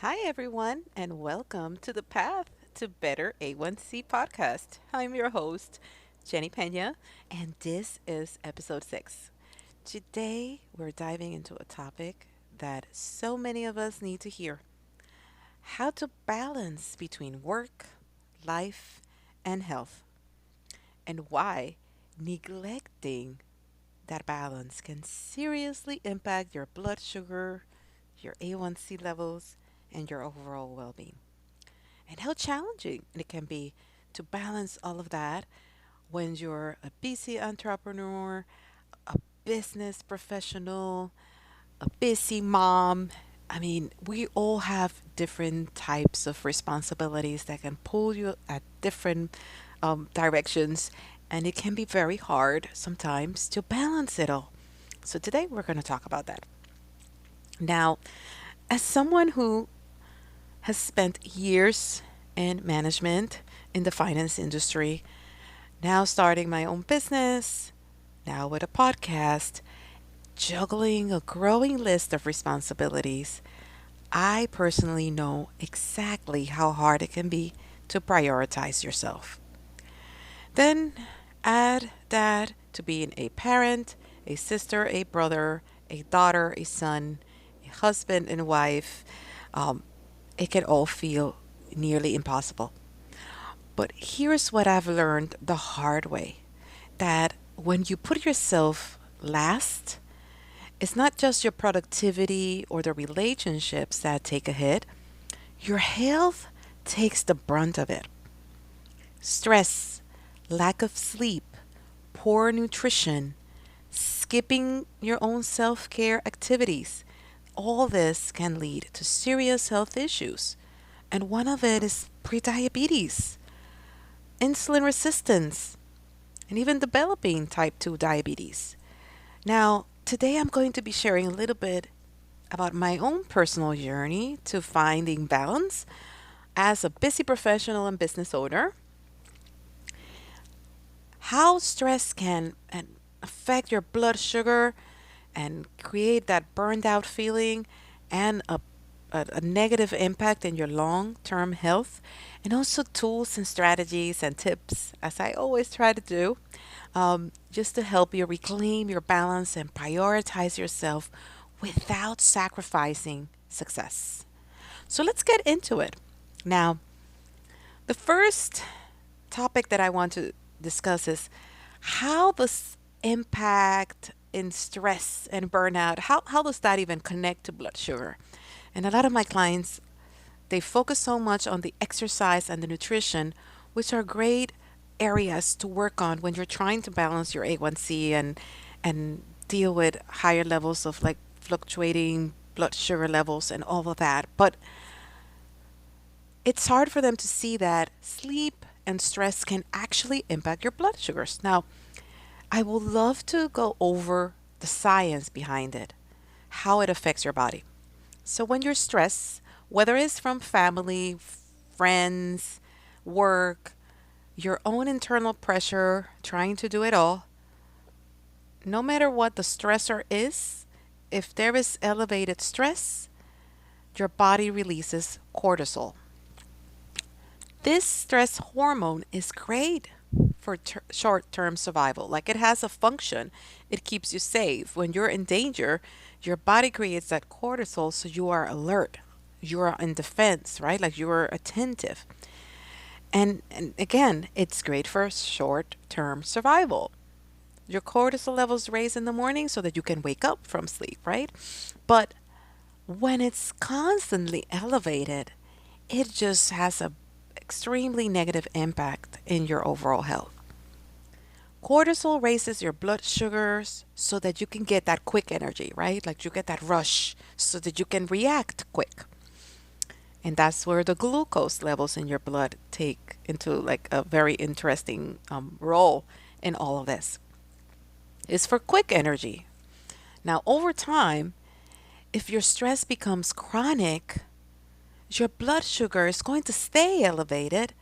Hi, everyone, and welcome to the Path to Better A1C podcast. I'm your host, Jenny Pena, and this is episode 6. Today, we're diving into a topic that so many of us need to hear: how to balance between work, life, and health, and why neglecting that balance can seriously impact your blood sugar, your A1C levels, and your overall well being. And how challenging it can be to balance all of that when you're a busy entrepreneur, a business professional, a busy mom. I mean, we all have different types of responsibilities that can pull you at different directions, and it can be very hard sometimes to balance it all. So, today we're going to talk about that. Now, as someone who has spent years in management in the finance industry, now starting my own business, now with a podcast, juggling a growing list of responsibilities, I personally know exactly how hard it can be to prioritize yourself. Then add that to being a parent, a sister, a brother, a daughter, a son, a husband, and wife. Um, it can all feel nearly impossible. But here's what I've learned the hard way: that when you put yourself last, it's not just your productivity or the relationships that take a hit, your health takes the brunt of it. Stress, lack of sleep, poor nutrition, skipping your own self care activities, all this can lead to serious health issues. And one of it is prediabetes, insulin resistance, and even developing type 2 diabetes. Now, today I'm going to be sharing a little bit about my own personal journey to finding balance as a busy professional and business owner, how stress can affect your blood sugar and create that burned out feeling and a negative impact in your long term health, and also tools and strategies and tips, as I always try to do, just to help you reclaim your balance and prioritize yourself without sacrificing success. So let's get into it. Now, the first topic that I want to discuss is how does impact in stress and burnout, how does that even connect to blood sugar? And a lot of my clients, they focus so much on the exercise and the nutrition, which are great areas to work on when you're trying to balance your A1C and deal with higher levels of like fluctuating blood sugar levels and all of that. But it's hard for them to see that sleep and stress can actually impact your blood sugars. Now, I would love to go over the science behind it, how it affects your body. So, when you're stressed, whether it's from family, friends, work, your own internal pressure, trying to do it all, no matter what the stressor is, if there is elevated stress, your body releases cortisol. This stress hormone is great for short term survival. Like, it has a function, it keeps you safe. When you're in danger, your body creates that cortisol so you are alert. You are in defense, right? Like, you are attentive. And again, it's great for short term survival. Your cortisol levels raise in the morning so that you can wake up from sleep, right? But when it's constantly elevated, it just has a extremely negative impact in your overall health. Cortisol raises your blood sugars so that you can get that quick energy, right? Like, you get that rush so that you can react quick. And that's where the glucose levels in your blood take into like a very interesting role in all of this. It's for quick energy. Now, over time, if your stress becomes chronic, your blood sugar is going to stay elevated,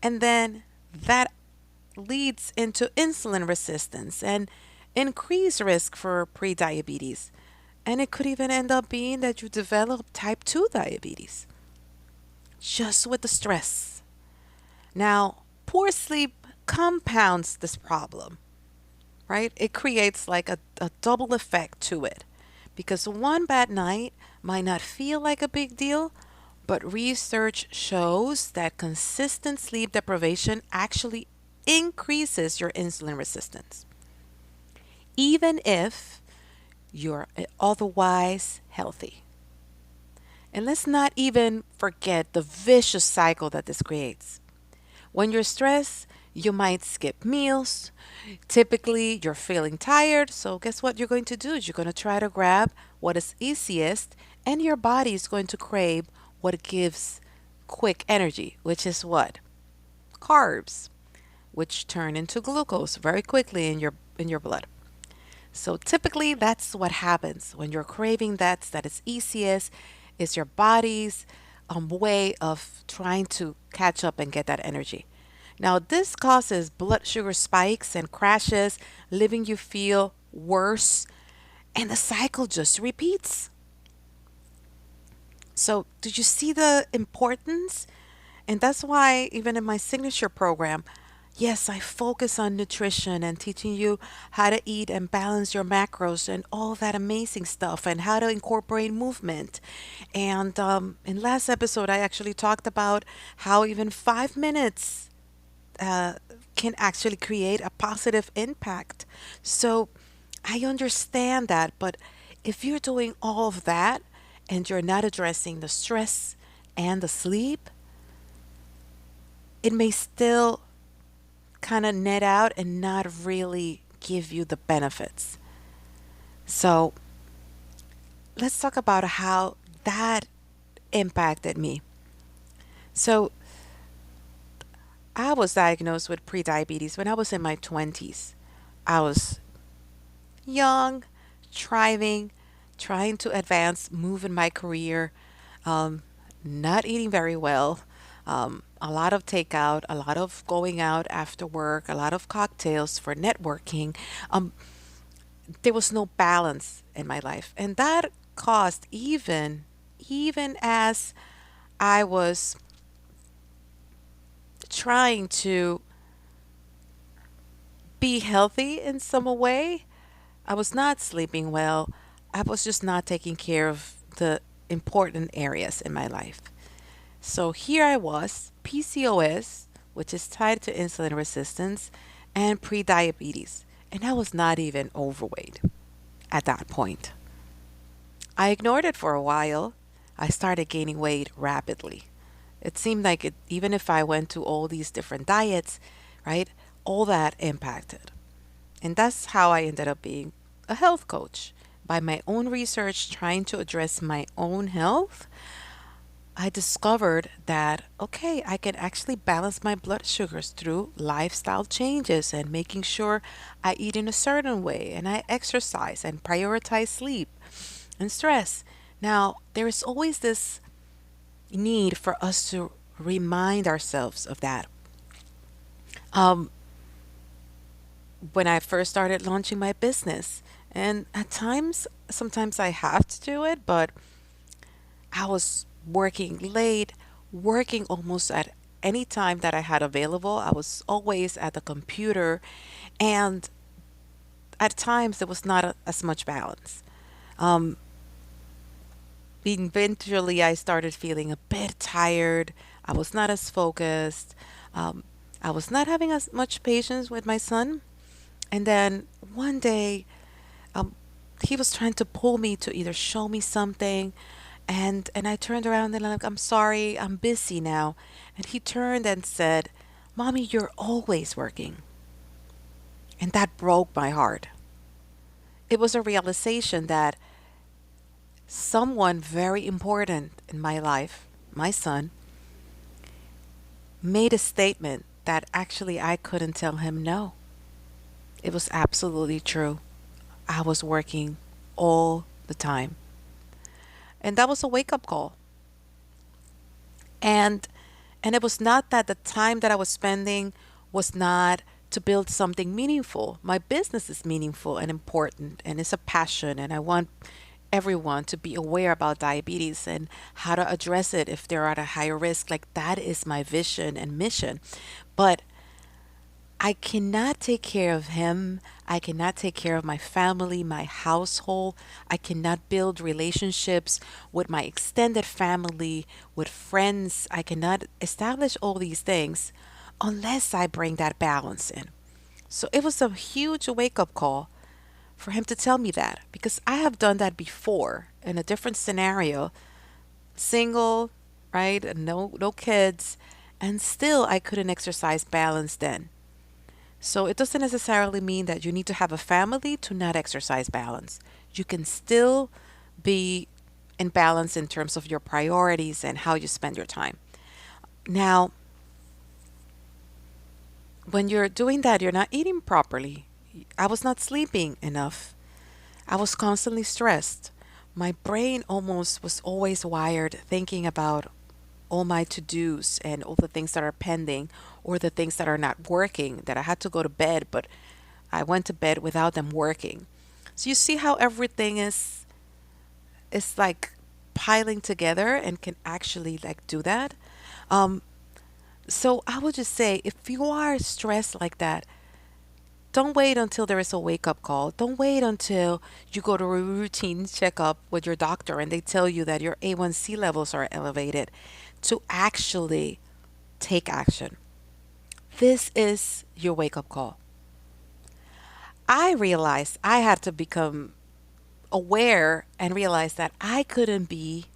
and then that leads into insulin resistance and increased risk for prediabetes. And it could even end up being that you develop type 2 diabetes. just with the stress. Now, poor sleep compounds this problem, right? It creates like a double effect to it because one bad night might not feel like a big deal, but research shows that consistent sleep deprivation actually increases your insulin resistance, even if you're otherwise healthy. And let's not even forget the vicious cycle that this creates. When you're stressed, you might skip meals. Typically, you're feeling tired. So, guess what you're going to do? You're going to try to grab what is easiest, and your body is going to crave what gives quick energy, which is what? Carbs, which turn into glucose very quickly in your blood. So typically that's what happens when you're craving that is easiest is your body's way of trying to catch up and get that energy. Now this causes blood sugar spikes and crashes, leaving you feel worse, and the cycle just repeats. So, did you see the importance? And that's why, even in my signature program, yes, I focus on nutrition and teaching you how to eat and balance your macros and all that amazing stuff and how to incorporate movement. And in last episode, I actually talked about how even 5 minutes uh, can actually create a positive impact. So I understand that, but if you're doing all of that and you're not addressing the stress and the sleep, it may still kind of net out and not really give you the benefits. So let's talk about how that impacted me. So I was diagnosed with prediabetes when I was in my 20s. I was young, thriving, trying to advance, move in my career, um, not eating very well, a lot of takeout, a lot of going out after work, a lot of cocktails for networking. Um, there was no balance in my life, and that caused even as I was trying to be healthy in some way, I was not sleeping well. I was just not taking care of the important areas in my life. So here I was, PCOS, which is tied to insulin resistance, and prediabetes. And I was not even overweight at that point. I ignored it for a while. I started gaining weight rapidly. It seemed like even if I went to all these different diets, right, all that impacted. And that's how I ended up being a health coach. By my own research, trying to address my own health, I discovered that, okay, I can actually balance my blood sugars through lifestyle changes and making sure I eat in a certain way and I exercise and prioritize sleep and stress. Now, there is always this need for us to remind ourselves of that. Um, when I first started launching my business, and at times, sometimes I have to do it, but I was working late, working almost at any time that I had available. I was always at the computer, and at times there was not as much balance. Um, Eventually, I started feeling a bit tired. I was not as focused. Um, I was not having as much patience with my son. And then one day, um, he was trying to pull me to either show me something, and I turned around and I'm like, I'm sorry, I'm busy now. And he turned and said, Mommy, you're always working. And that broke my heart. It was a realization that someone very important in my life, my son, made a statement that actually I couldn't tell him no. It was absolutely true. I was working all the time. And that was a wake up call. And and it was not that the time that I was spending was not to build something meaningful. My business is meaningful and important and it's a passion and I want everyone to be aware about diabetes and how to address it if they're at a higher risk. Like, that is my vision and mission. But I cannot take care of him. I cannot take care of my family, my household. I cannot build relationships with my extended family, with friends. I cannot establish all these things unless I bring that balance in. So it was a huge wake up call for him to tell me that, because I have done that before in a different scenario, single, right? And no kids, and still I couldn't exercise balance then. So it doesn't necessarily mean that you need to have a family to not exercise balance. You can still be in balance in terms of your priorities and how you spend your time. Now, when you're doing that, you're not eating properly. I was not sleeping enough. I was constantly stressed. My brain almost was always wired thinking about all my to dos and all the things that are pending or the things that are not working, that I had to go to bed, but I went to bed without them working. So you see how everything is like piling together and can actually like do that. Um, so I would just say, if you are stressed like that, don't wait until there is a wake up call. Don't wait until you go to a routine checkup with your doctor and they tell you that your A1C levels are elevated to actually take action. This is your wake up call. I realized I had to become aware and realize that I couldn't be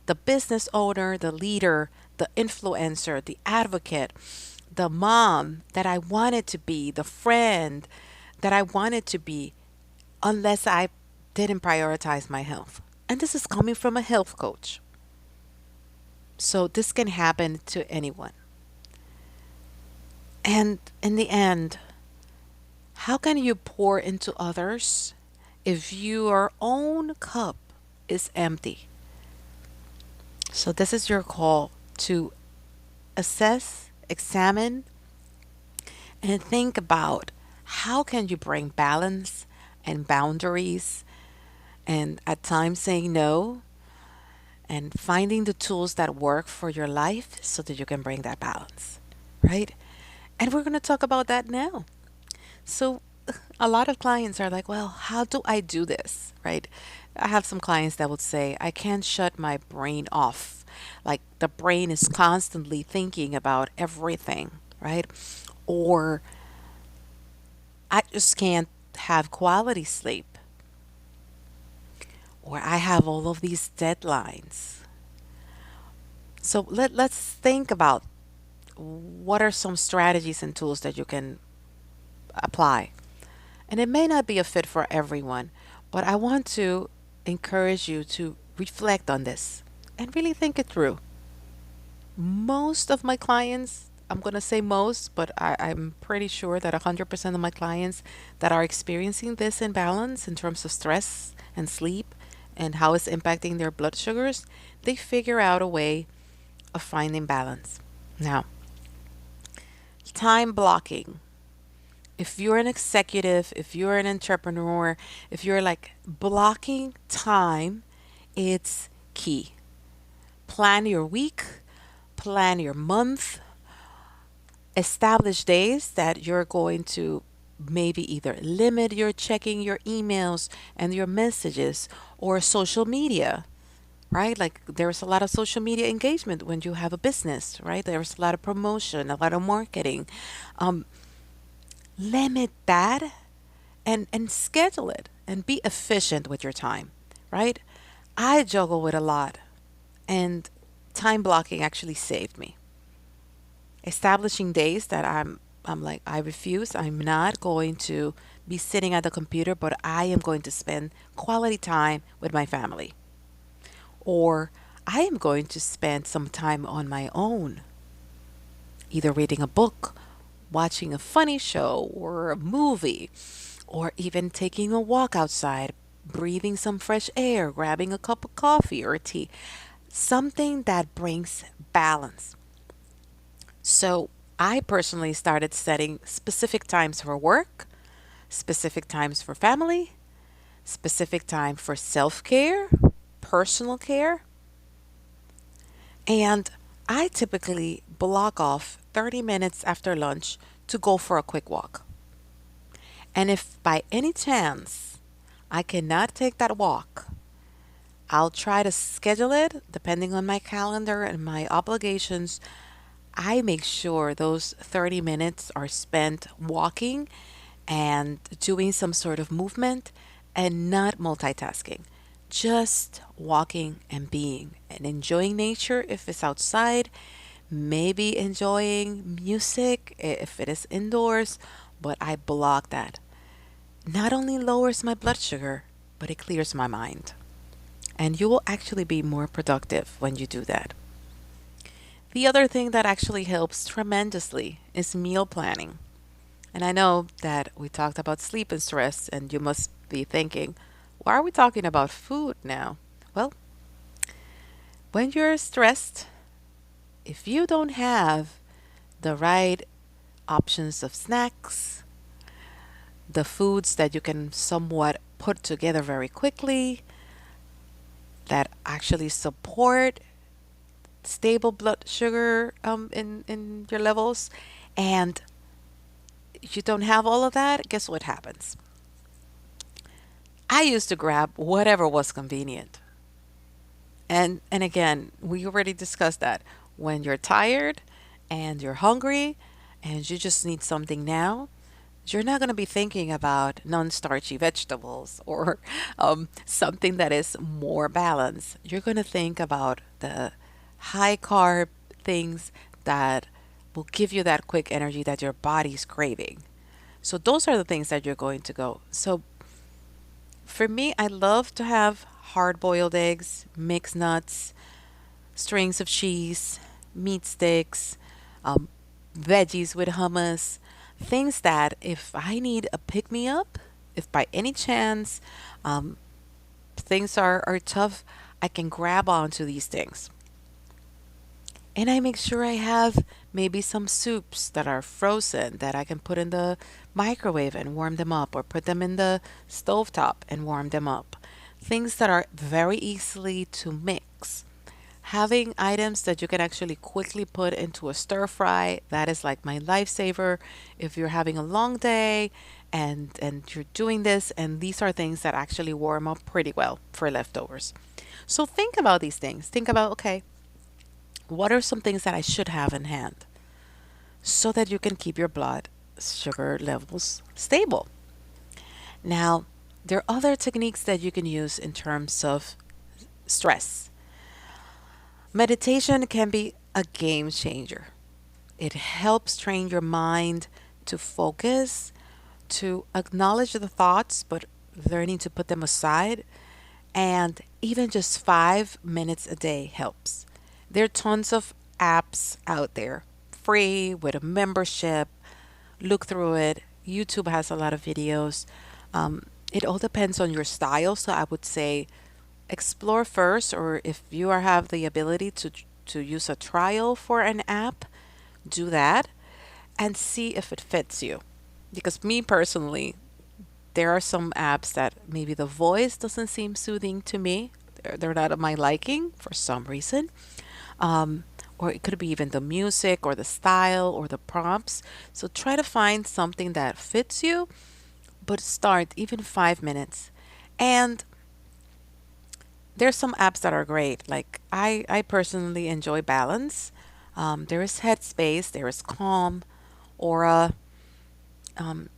the business owner, the leader, the influencer, the advocate, the mom that I wanted to be, the friend that I wanted to be, unless I didn't prioritize my health. And this is coming from a health coach. So this can happen to anyone. And in the end, how can you pour into others if your own cup is empty? So this is your call to assess, examine, and think about how can you bring balance and boundaries and at times saying no and finding the tools that work for your life so that you can bring that balance, right? And we're going to talk about that now. So, a lot of clients are like, well, how do I do this, right? I have some clients that would say, I can't shut my brain off. Like the brain is constantly thinking about everything, right? Or I just can't have quality sleep. Or I have all of these deadlines. So let's think about what are some strategies and tools that you can apply. And it may not be a fit for everyone, but I want to encourage you to reflect on this and really think it through. Most of my clients, I'm going to say most, but I'm pretty sure that 100% of my clients that are experiencing this imbalance in terms of stress and sleep and how it's impacting their blood sugars, they figure out a way of finding balance. Now, time blocking. If you're an executive, if you're an entrepreneur, if you're like blocking time, it's key. Plan your week, plan your month, establish days that you're going to maybe either limit your checking your emails and your messages or social media, right? Like there's a lot of social media engagement when you have a business, right? There's a lot of promotion, a lot of marketing. Um, Limit that and schedule it and be efficient with your time, right? I juggle with a lot, and time blocking actually saved me. Establishing days that I'm like I refuse. I'm not going to be sitting at the computer, but I am going to spend quality time with my family. Or I am going to spend some time on my own, either reading a book, watching a funny show or a movie, or even taking a walk outside, breathing some fresh air, grabbing a cup of coffee or tea, something that brings balance. So, I personally started setting specific times for work, specific times for family, specific time for self care, personal care, and I typically block off 30 minutes after lunch to go for a quick walk. And if by any chance I cannot take that walk, I'll try to schedule it depending on my calendar and my obligations. I make sure those 30 minutes are spent walking and doing some sort of movement and not multitasking. Just walking and being and enjoying nature if it's outside, maybe enjoying music if it is indoors, but I block that. Not only lowers my blood sugar, but it clears my mind. And you will actually be more productive when you do that. The other thing that actually helps tremendously is meal planning. And I know that we talked about sleep and stress, and you must be thinking, why are we talking about food now? Well, when you're stressed, if you don't have the right options of snacks, the foods that you can somewhat put together very quickly, that actually support stable blood sugar in your levels, and you don't have all of that, guess what happens? I used to grab whatever was convenient. And again, we already discussed that. When you're tired and you're hungry and you just need something now, you're not going to be thinking about non-starchy vegetables or something that is more balanced. You're going to think about the high carb things that will give you that quick energy that your body's craving. So those are the things that you're going to go. So for me, I love to have hard boiled eggs, mixed nuts, strings of cheese, meat sticks, um, veggies with hummus, things that if I need a pick me up, if by any chance um, things are tough, I can grab onto these things. And I make sure I have maybe some soups that are frozen that I can put in the microwave and warm them up, or put them in the stovetop and warm them up. Things that are very easily to mix. Having items that you can actually quickly put into a stir fry, that is like my lifesaver if you're having a long day and you're doing this, and these are things that actually warm up pretty well for leftovers. So think about these things. Think about, okay, what are some things that I should have in hand so that you can keep your blood sugar levels stable? Now, there are other techniques that you can use in terms of stress. Meditation can be a game changer. It helps train your mind to focus, to acknowledge the thoughts, but learning to put them aside. And even just 5 minutes a day helps. There are tons of apps out there, free with a membership. Look through it. YouTube has a lot of videos. Um, it all depends on your style. So I would say explore first, or if you are have the ability to use a trial for an app, do that and see if it fits you. Because me personally, there are some apps that maybe the voice doesn't seem soothing to me. They're not of my liking for some reason. Um, or it could be even the music or the style or the prompts. So try to find something that fits you, but start even 5 minutes. And there's some apps that are great. Like I personally enjoy Balance. There is Headspace, there is Calm, Aura,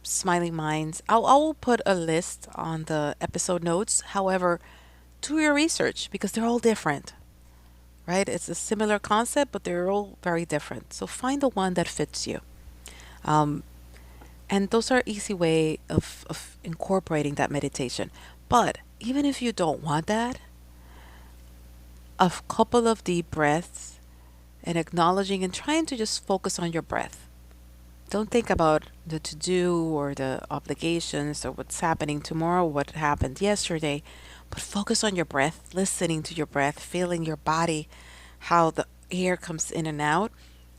Smiling Minds. I'll put a list on the episode notes. However, do your research because they're all different, right? It's a similar concept, but they're all very different. So find the one that fits you. Um, and those are easy way of incorporating that meditation. But even if you don't want that, a couple of deep breaths and acknowledging and trying to just focus on your breath. Don't think about the to do or the obligations or what's happening tomorrow, what happened yesterday, but focus on your breath, listening to your breath, feeling your body, how the air comes in and out.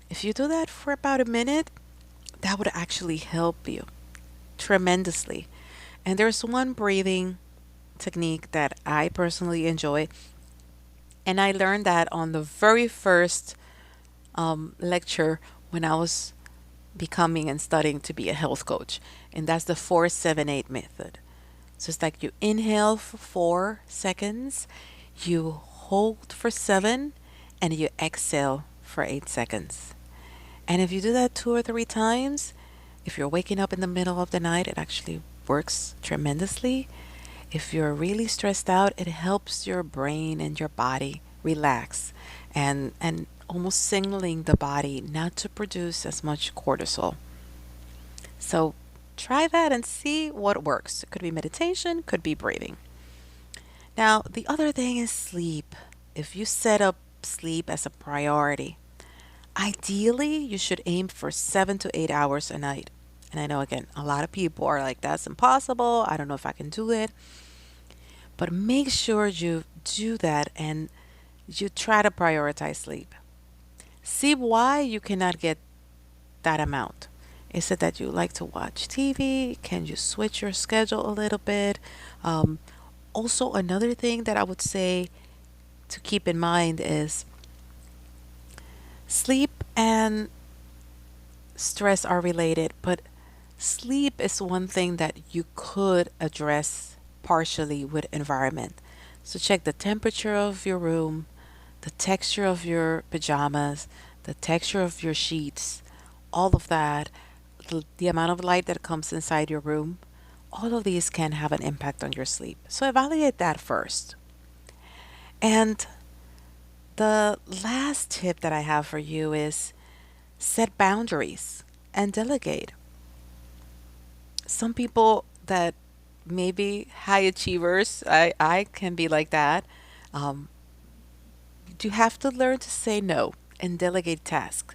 If you do that for about a minute, that would actually help you tremendously. And there's one breathing technique that I personally enjoy. And I learned that on the very first lecture when I was becoming and studying to be a health coach. And that's the 478 method. So it's like you inhale for 4 seconds, you hold for 7, and you exhale for 8 seconds. And if you do that 2 or 3 times, if you're waking up in the middle of the night, it actually works tremendously. If you're really stressed out, it helps your brain and your body relax and almost signaling the body not to produce as much cortisol. So try that and see what works. It could be meditation, could be breathing. Now, the other thing is sleep. If you set up sleep as a priority, ideally you should aim for 7 to 8 hours a night. And I know again, a lot of people are like, that's impossible. I don't know if I can do it. But make sure you do that and you try to prioritize sleep. See why you cannot get that amount. Is it that you like to watch TV? Can you switch your schedule a little bit? Um, Also, another thing that I would say to keep in mind is sleep and stress are related, but sleep is one thing that you could address partially with environment. So check the temperature of your room, the texture of your pajamas, the texture of your sheets, all of that, the amount of light that comes inside your room, all of these can have an impact on your sleep. So evaluate that first. And the last tip that I have for you is set boundaries and delegate. Some people that maybe high achievers, I can be like that. Um, you have to learn to say no and delegate tasks.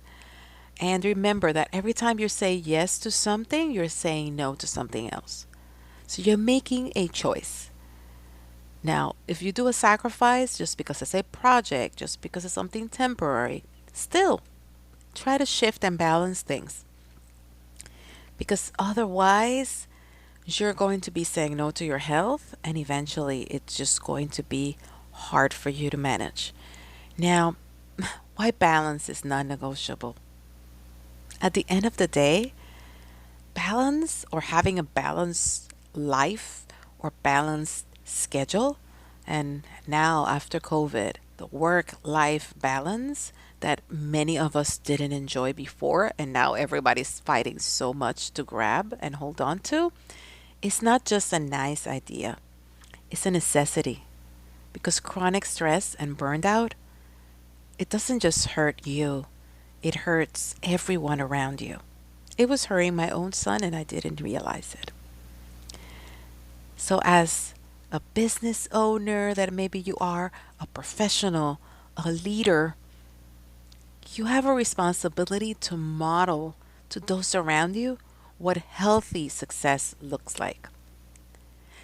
And remember that every time you say yes to something, you're saying no to something else. So you're making a choice. Now, if you do a sacrifice just because it's a project, just because it's something temporary, still try to shift and balance things. Because otherwise, you're going to be saying no to your health, and eventually it's just going to be hard for you to manage. Now, why balance is non negotiable? At the end of the day, balance or having a balanced life or balanced schedule, and now after COVID, the work life balance that many of us didn't enjoy before, and now everybody's fighting so much to grab and hold on to, it's not just a nice idea, it's a necessity because chronic stress and burned out, it doesn't just hurt you, it hurts everyone around you. It was hurting my own son and I didn't realize it. So, as a business owner that maybe you are, a professional, a leader, you have a responsibility to model to those around you what healthy success looks like.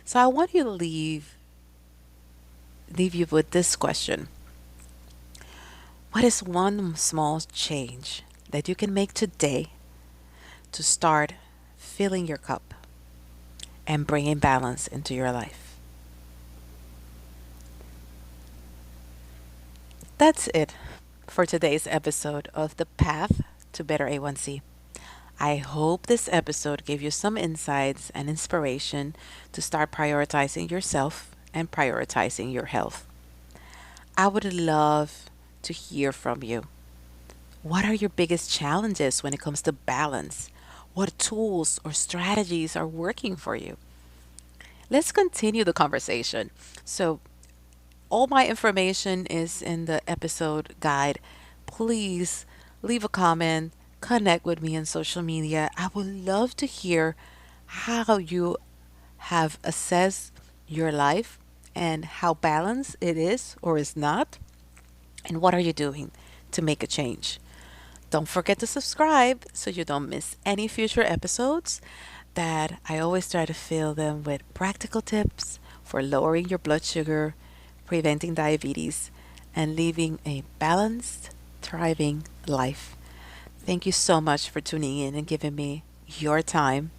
So I want you to leave you with this question. What is one small change that you can make today to start filling your cup and bringing balance into your life? That's it for today's episode of The Path to Better A1C. I hope this episode gave you some insights and inspiration to start prioritizing yourself and prioritizing your health. I would love to hear from you. What are your biggest challenges when it comes to balance? What tools or strategies are working for you? Let's continue the conversation. So, all my information is in the episode guide. Please leave a comment, connect with me on social media. I would love to hear how you have assessed your life and how balanced it is or is not, and what are you doing to make a change. Don't forget to subscribe so you don't miss any future episodes that I always try to fill them with practical tips for lowering your blood sugar, preventing diabetes, and living a balanced, thriving life. Thank you so much for tuning in and giving me your time.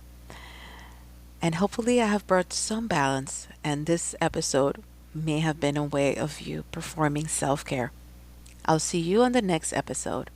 And hopefully, I have brought some balance, and this episode may have been a way of you performing self care. I'll see you on the next episode.